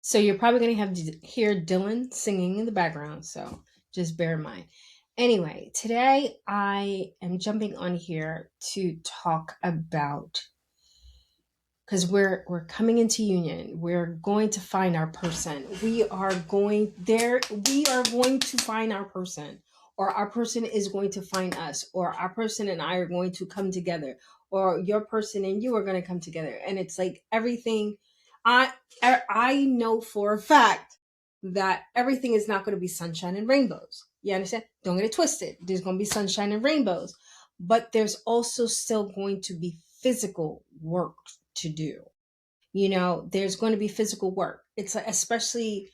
So you're probably going to have to hear Dylan singing in the background. So just bear in mind. Anyway, today I am jumping on here to talk about, because we're coming into union. We're going to find our person. We are going to find our person, or our person is going to find us, or our person and I are going to come together, or your person and you are going to come together. And it's like everything. I know for a fact that everything is not going to be sunshine and rainbows. You understand? Don't get it twisted. There's going to be sunshine and rainbows, but there's also still going to be physical work to do. There's going to be physical work. It's like, especially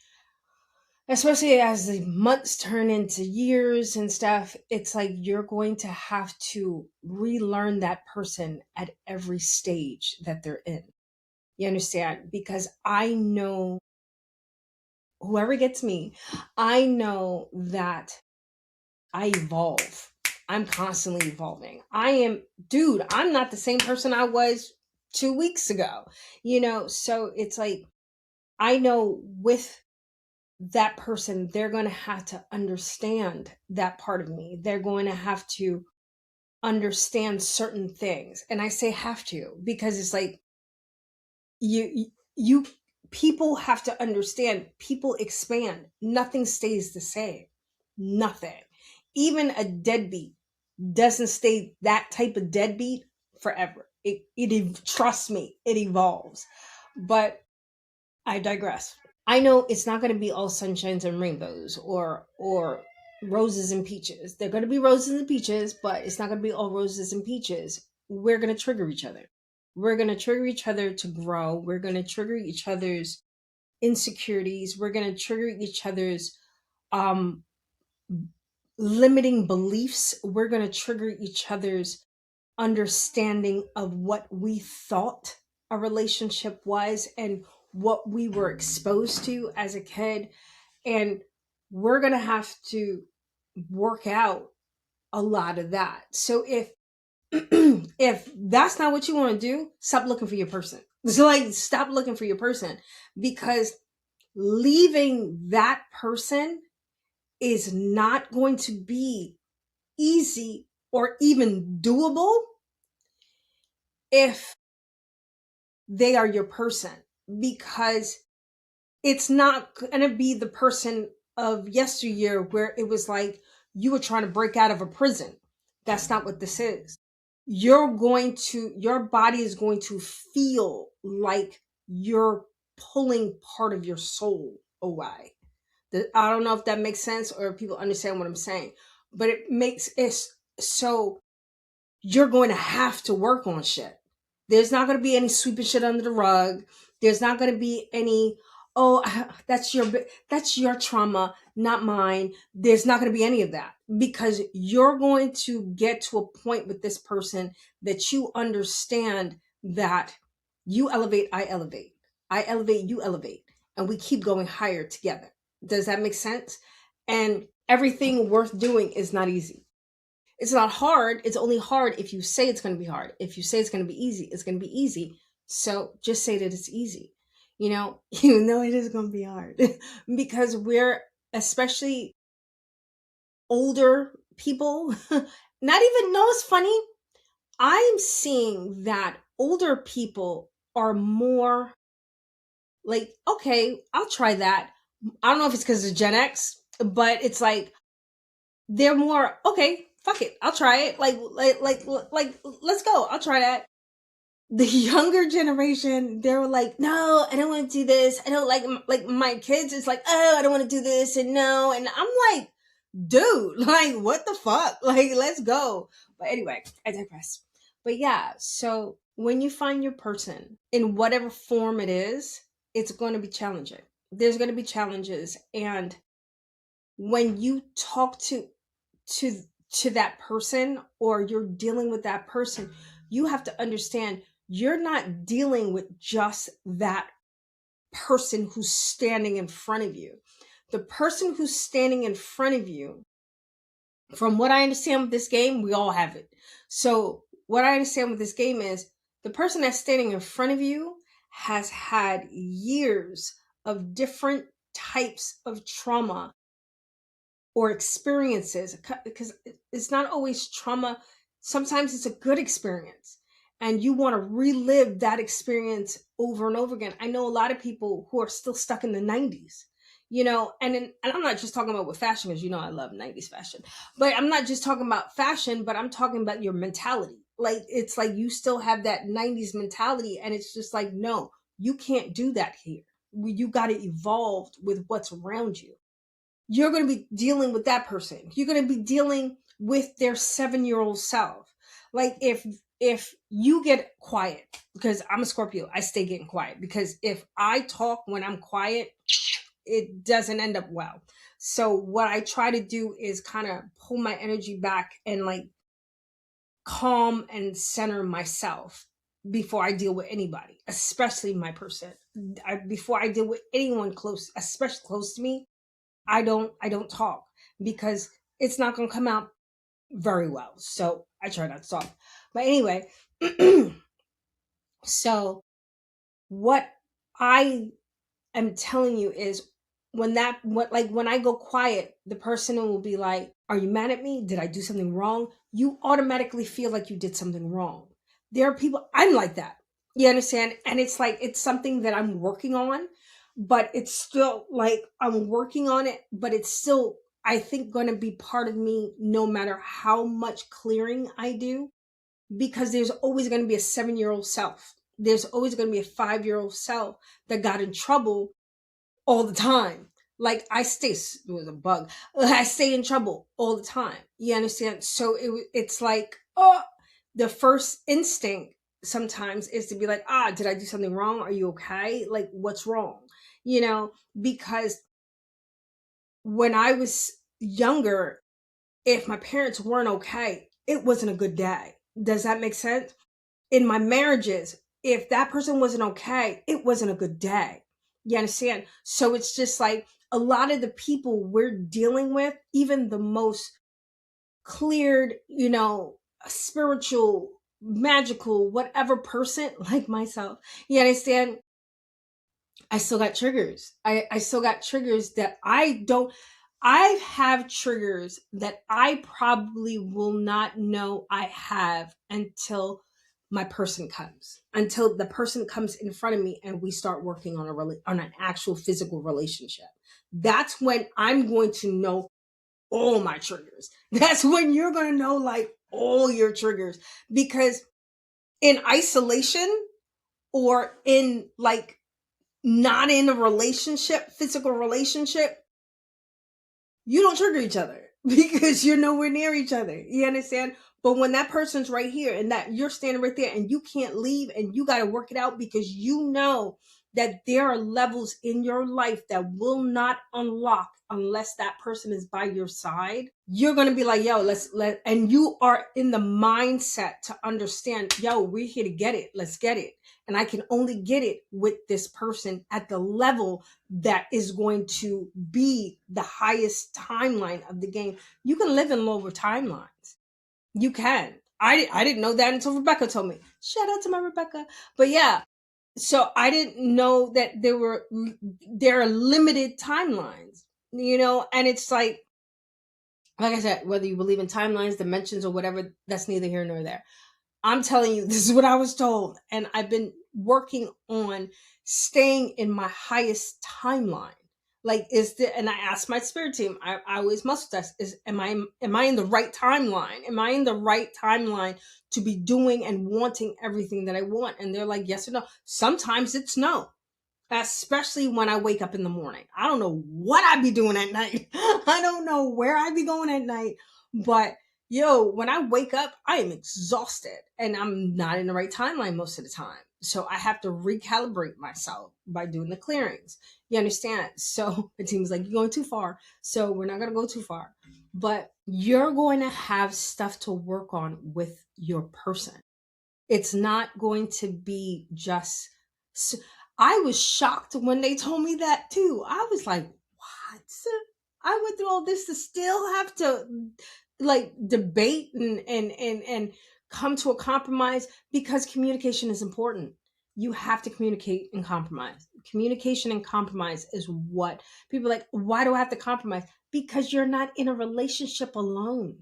as the months turn into years and stuff, it's like you're going to have to relearn that person at every stage that they're in. You understand? Because I know, whoever gets me, I know that I evolve. I'm constantly evolving. Dude, I'm not the same person I was 2 weeks ago. So it's like, I know with that person, they're going to have to understand that part of me. They're going to have to understand certain things. And I say have to because it's like, you people have to understand, people expand, nothing stays the same. Nothing. Even a deadbeat doesn't stay that type of deadbeat forever. Trust me, it evolves. But I digress. I know it's not going to be all sunshines and rainbows, or roses and peaches. They're going to be roses and peaches, but it's not going to be all roses and peaches. We're going to trigger each other. We're going to trigger each other to grow. We're going to trigger each other's insecurities. We're going to trigger each other's um limiting beliefs. We're going to trigger each other's understanding of what we thought a relationship was and what we were exposed to as a kid. And we're going to have to work out a lot of that. So if if that's not what you want to do, stop looking for your person. So like, stop looking for your person, because leaving that person is not going to be easy or even doable if they are your person, because it's not going to be the person of yesteryear where it was like you were trying to break out of a prison. That's not what this is. Your body is going to feel like you're pulling part of your soul away. I don't know if that makes sense or if people understand what I'm saying, but it makes it so you're going to have to work on shit. There's not going to be any sweeping shit under the rug. There's not going to be any, oh, that's your trauma, not mine. There's not going to be any of that, because you're going to get to a point with this person that you understand that you elevate, I elevate. I elevate, you elevate, and we keep going higher together. Does that make sense? And everything worth doing is not easy. It's not hard. It's only hard if you say it's going to be hard. If you say it's going to be easy, it's going to be easy. So just say that it's easy, even though it is going to be hard, because we're, especially older people, not even know it's funny. I'm seeing that older people are more like, okay, I'll try that. I don't know if it's because of Gen X, but it's like they're more okay. Fuck it, I'll try it. Like, let's go. I'll try that. The younger generation, they were like, no, I don't want to do this. I don't like my kids. It's like, oh, I don't want to do this and no. And I'm like, dude, like, what the fuck? Like, let's go. But anyway, I digress. But yeah, so when you find your person in whatever form it is, it's going to be challenging. There's going to be challenges, and when you talk to to that person, or you're dealing with that person, you have to understand you're not dealing with just that person who's standing in front of you. The person who's standing in front of you, from what I understand with this game, we all have it. So what I understand with this game is the person that's standing in front of you has had years of different types of trauma or experiences, because it's not always trauma. Sometimes it's a good experience and you want to relive that experience over and over again. I know a lot of people who are still stuck in the 90s, and I'm not just talking about with fashion, because I love 90s fashion, but I'm not just talking about fashion, but I'm talking about your mentality. Like, it's like you still have that 90s mentality, and it's just like, no, you can't do that here. You got to evolve with what's around you. You're going to be dealing with that person. You're going to be dealing with their 7-year-old self. Like, if you get quiet, because I'm a Scorpio, I stay getting quiet, because if I talk when I'm quiet, it doesn't end up well. So what I try to do is kind of pull my energy back and like calm and center myself before I deal with anybody, especially my person. Before I deal with anyone close, especially close to me, I don't talk, because it's not going to come out very well. So I try not to talk. But anyway, so what I am telling you is, when I go quiet, the person will be like, "Are you mad at me? Did I do something wrong?" You automatically feel like you did something wrong. There are people, I'm like that. You understand? And it's like, it's something that I'm working on, but it's still like I'm working on it, but it's still, I think, going to be part of me no matter how much clearing I do, because there's always going to be a 7-year-old self. There's always going to be a 5-year-old self that got in trouble all the time. Like, it was a bug. I stay in trouble all the time. You understand? So it's like, oh, the first instinct sometimes is to be like, did I do something wrong? Are you okay? Like, what's wrong? Because when I was younger, if my parents weren't okay, it wasn't a good day. Does that make sense? In my marriages, if that person wasn't okay, it wasn't a good day. You understand? So it's just like, a lot of the people we're dealing with, even the most cleared, spiritual, magical, whatever person like myself, you understand? I still got triggers. I still got triggers that I have triggers that I probably will not know I have until the person comes in front of me and we start working on on an actual physical relationship. That's when I'm going to know all my triggers. That's when you're going to know, like, all your triggers, because in isolation, or in like not in a relationship, physical relationship, you don't trigger each other because you're nowhere near each other. You understand? But when that person's right here and that you're standing right there and you can't leave and you got to work it out, because you know that there are levels in your life that will not unlock unless that person is by your side, you're going to be like, yo, and you are in the mindset to understand, yo, we're here to get it. Let's get it. And I can only get it with this person at the level that is going to be the highest timeline of the game. You can live in lower timelines. You can. I didn't know that until Rebecca told me. Shout out to my Rebecca. But yeah, so I didn't know that there are limited timelines, and it's like I said, whether you believe in timelines, dimensions, or whatever, that's neither here nor there. I'm telling you, this is what I was told. And I've been working on staying in my highest timeline. Like, and I asked my spirit team, I always must test, am I in the right timeline? Am I in the right timeline to be doing and wanting everything that I want? And they're like, yes or no. Sometimes it's no, especially when I wake up in the morning. I don't know what I'd be doing at night. I don't know where I'd be going at night, but when I wake up, I am exhausted and I'm not in the right timeline most of the time. So I have to recalibrate myself by doing the clearings. You understand? So the team is like, you're going too far. So we're not going to go too far. But you're going to have stuff to work on with your person. It's not going to be just... I was shocked when they told me that too. I was like, what? I went through all this to still have to like debate and come to a compromise, because communication is important. You have to communicate and compromise. Communication and compromise is what people are like, why do I have to compromise? Because you're not in a relationship alone.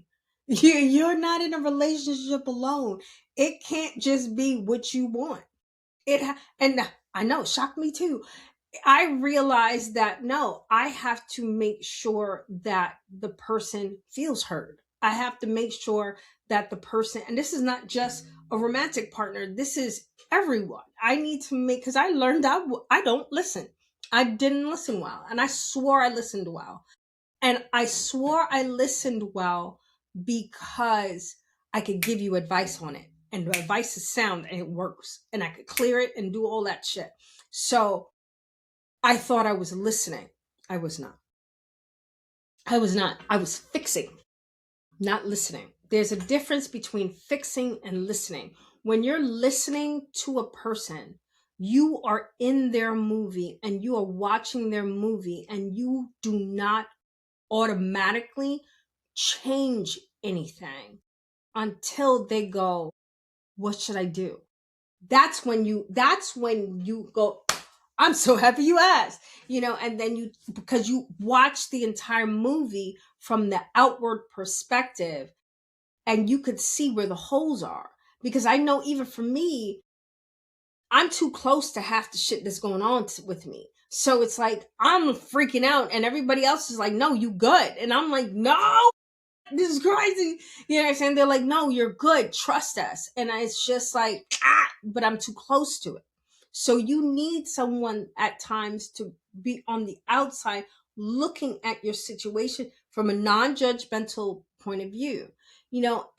You're not in a relationship alone. It can't just be what you want. And I know, shocked me too. I realized that no, I have to make sure that the person feels heard. I have to make sure that the person, and this is not just a romantic partner, this is everyone. I need to make, because I learned I don't listen. I didn't listen well. And I swore I listened well. And I swore I listened well because I could give you advice on it. And the advice is sound and it works. And I could clear it and do all that shit. So I thought I was listening. I was not. I was not. I was fixing, not listening. There's a difference between fixing and listening. When you're listening to a person, you are in their movie and you are watching their movie and you do not automatically change anything until they go, what should I do? That's when you go, I'm so happy you asked, and then because you watch the entire movie from the outward perspective and you could see where the holes are. Because I know even for me, I'm too close to half the shit that's going on with me. So it's like, I'm freaking out and everybody else is like, no, you good. And I'm like, no, this is crazy. You know what I'm saying? They're like, no, you're good. Trust us. And it's just like, but I'm too close to it. So you need someone at times to be on the outside looking at your situation from a non-judgmental point of view,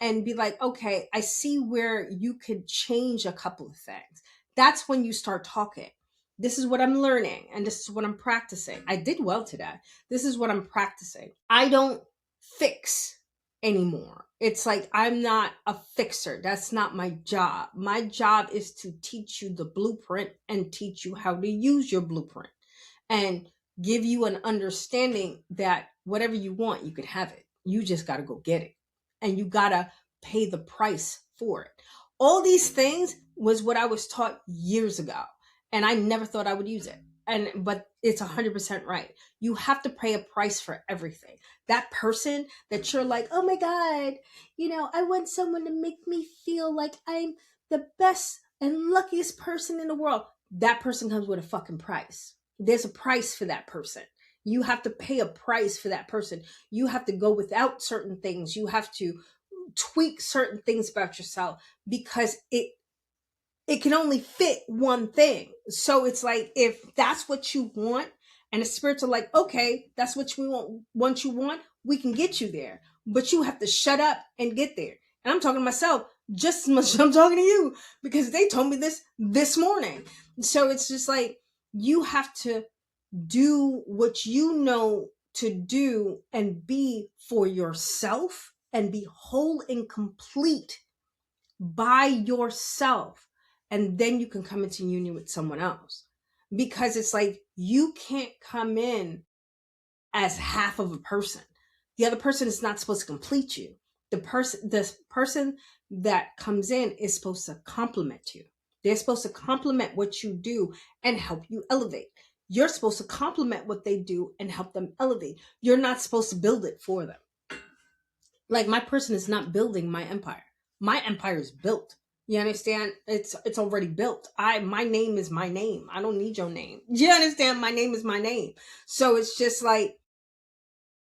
and be like, okay, I see where you could change a couple of things. That's when you start talking. This is what I'm learning and this is what I'm practicing. I did well today. This is what I'm practicing. I don't fix anymore. It's like, I'm not a fixer. That's not my job. My job is to teach you the blueprint and teach you how to use your blueprint and give you an understanding that whatever you want, you could have it. You just got to go get it. And you got to pay the price for it. All these things was what I was taught years ago. And I never thought I would use it. But it's 100% right. You have to pay a price for everything. That person that you're like, oh my God, I want someone to make me feel like I'm the best and luckiest person in the world. That person comes with a fucking price. There's a price for that person. You have to pay a price for that person. You have to go without certain things. You have to tweak certain things about yourself because it can only fit one thing. So it's like, if that's what you want and the spirits are like, okay, that's what you want, we can get you there. But you have to shut up and get there. And I'm talking to myself just as much as I'm talking to you because they told me this morning. So it's just like, you have to do what you know to do and be for yourself and be whole and complete by yourself. And then you can come into union with someone else. Because it's like, you can't come in as half of a person. The other person is not supposed to complete you. The person that comes in is supposed to complement you. They're supposed to complement what you do and help you elevate. You're supposed to complement what they do and help them elevate. You're not supposed to build it for them. Like, my person is not building my empire. My empire is built. You understand? It's already built. My name is my name. I don't need your name. You understand? My name is my name. So it's just like,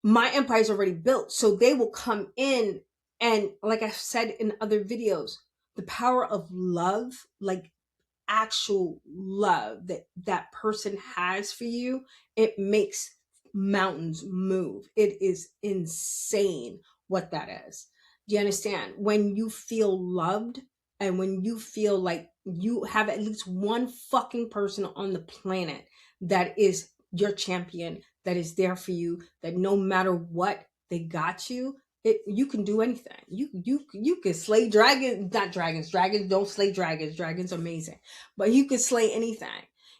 my empire is already built. So they will come in, and like I've said in other videos, the power of love, like actual love that person has for you, it makes mountains move. It is insane what that is. Do you understand? When you feel loved and when you feel like you have at least one fucking person on the planet that is your champion, that is there for you, that no matter what, they got you. You can do anything. You can slay dragons, not dragons. Dragons don't slay dragons. Dragons are amazing, but you can slay anything.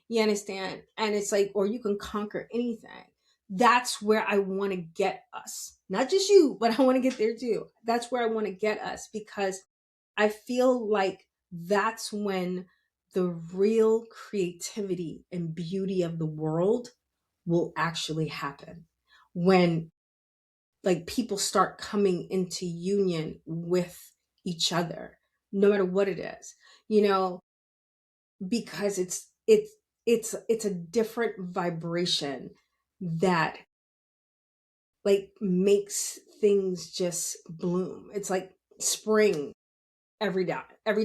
You understand? And it's like, or you can conquer anything. That's where I want to get us. Not just you, but I want to get there too. That's where I want to get us, because I feel like that's when the real creativity and beauty of the world will actually happen when like people start coming into union with each other, no matter what it is, you know, because it's a different vibration that like makes things just bloom. It's like spring every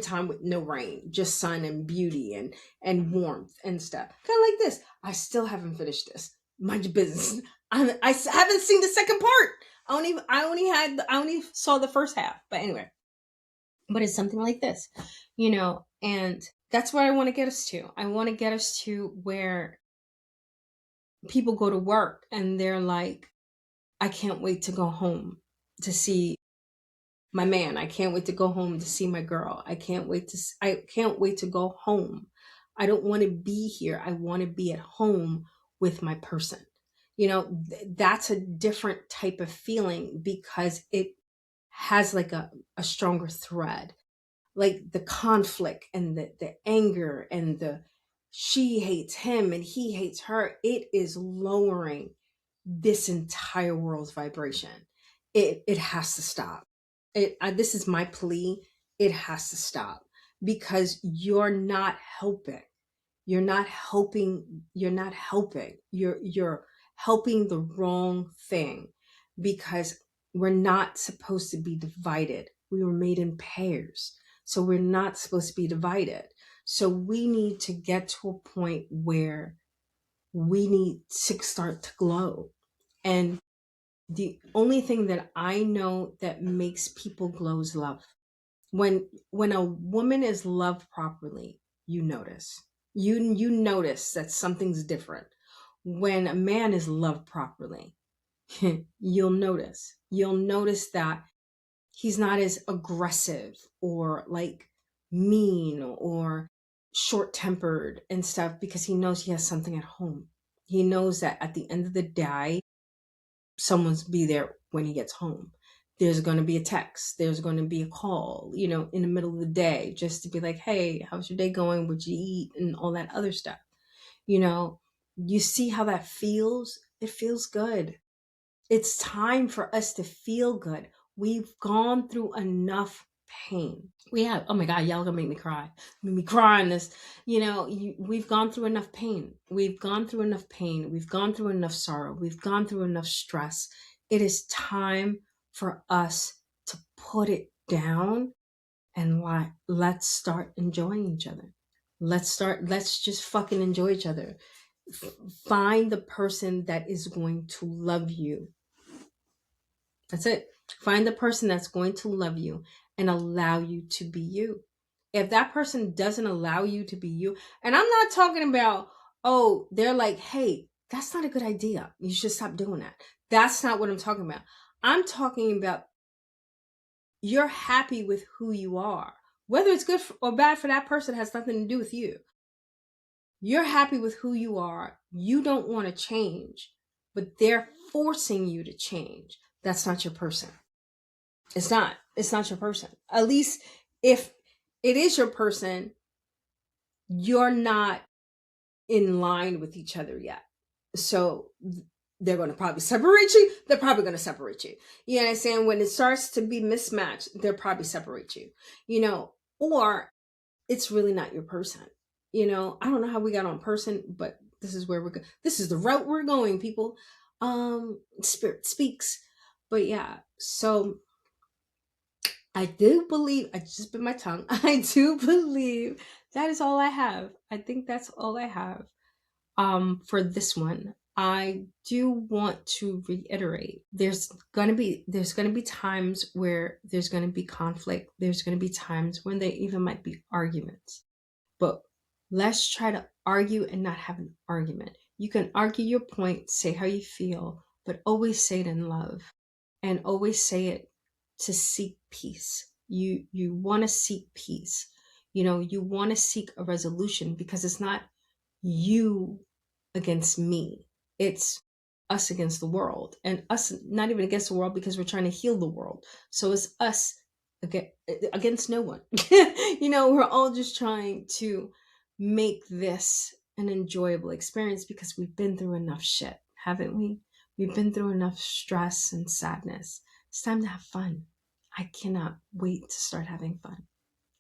time with no rain, just sun and beauty and warmth and stuff. Kind of like this. I still haven't finished this. Mind your business. Haven't seen the second part. I only saw the first half. But anyway, but it's something like this, you know, and that's what I want to get us to. I want to get us to where people go to work and they're like, I can't wait to go home to see my man. I can't wait to go home to see my girl. I can't wait to go home. I don't want to be here. I want to be at home with my person. You know, that's a different type of feeling because it has like a stronger thread. Like the conflict and the anger and the she hates him and he hates her, it is lowering this entire world's vibration. It has to stop. This is my plea. It has to stop because you're not helping. You're not helping. You're helping the wrong thing because we're not supposed to be divided. We were made in pairs. So we're not supposed to be divided. So we need to get to a point where we need to start to glow. And the only thing that I know that makes people glow is love. When a woman is loved properly, you notice. You notice that something's different. When a man is loved properly, you'll notice. You'll notice that he's not as aggressive or like mean or short tempered and stuff because he knows he has something at home. He knows that at the end of the day, someone's be there when he gets home. There's going to be a text. There's going to be a call, you know, in the middle of the day just to be like, hey, how's your day going? What'd you eat? And all that other stuff. You know, you see how that feels? It feels good. It's time for us to feel good. We've gone through enough pain. We have, oh my God, y'all gonna make me cry. Make me cry on this. You know, we've gone through enough pain. We've gone through enough pain. We've gone through enough sorrow. We've gone through enough stress. It is time for us to put it down and let's start enjoying each other. Let's just fucking enjoy each other. Find the person that is going to love you. That's it. Find the person that's going to love you and allow you to be you. If that person doesn't allow you to be you, and I'm not talking about, oh, they're like, hey, that's not a good idea. You should stop doing that. That's not what I'm talking about. I'm talking about you're happy with who you are. Whether it's good or bad for that person has nothing to do with you. You're happy with who you are. You don't want to change, but they're forcing you to change. That's not your person. It's not. It's not your person. At least if it is your person, you're not in line with each other yet. So they're going to probably separate you. They're probably going to separate you. You know what I'm saying? When it starts to be mismatched, they'll probably separate you, you know, or it's really not your person. You know, I don't know how we got on person, but this is where we're going. This is the route we're going, people. Spirit speaks. But yeah, so I do believe, I just bit my tongue. I do believe that is all I have. I think that's all I have for this one. I do want to reiterate there's going to be times where there's going to be conflict. There's going to be times when there even might be arguments. But let's try to argue and not have an argument. You can argue your point, say how you feel, but always say it in love and always say it to seek peace. You want to seek peace. You know, you want to seek a resolution because it's not you against me. It's us against the world, and us not even against the world because we're trying to heal the world. So it's us against no one. You know, we're all just trying to make this an enjoyable experience, because we've been through enough shit, haven't we? We've been through enough stress and sadness. It's time to have fun. I cannot wait to start having fun.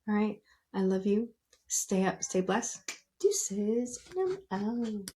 All right. I love you. Stay up, stay blessed. Deuces. And I'm out.